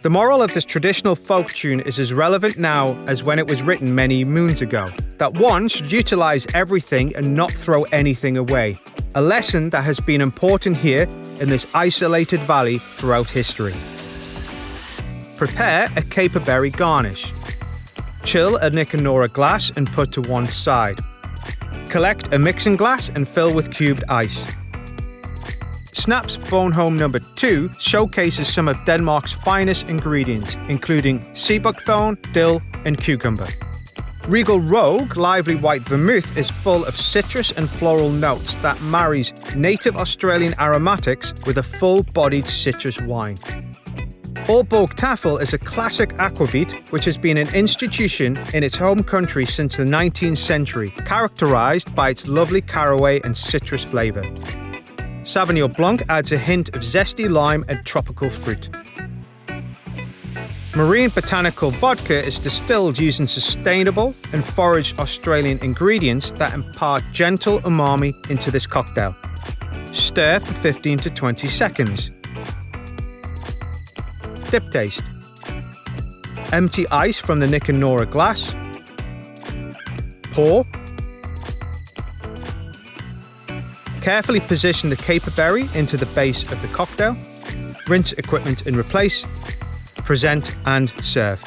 The moral of this traditional folk tune is as relevant now as when it was written many moons ago. That one should utilise everything and not throw anything away. A lesson that has been important here in this isolated valley throughout history. Prepare a caperberry garnish. Chill a Nick and Nora glass and put to one side. Collect a mixing glass and fill with cubed ice. Snap's Bornholm No. 2 showcases some of Denmark's finest ingredients, including sea buckthorn, dill and cucumber. Regal Rogue Lively White Vermouth is full of citrus and floral notes that marries native Australian aromatics with a full-bodied citrus wine. Aalborg Tafel is a classic aquavit which has been an institution in its home country since the 19th century, characterised by its lovely caraway and citrus flavour. Sauvignon Blanc adds a hint of zesty lime and tropical fruit. Marine Botanical Vodka is distilled using sustainable and foraged Australian ingredients that impart gentle umami into this cocktail. Stir for 15 to 20 seconds. Dip taste. Empty ice from the Nick and Nora glass. Pour. Carefully position the caperberry into the base of the cocktail. Rinse equipment and replace. Present and serve.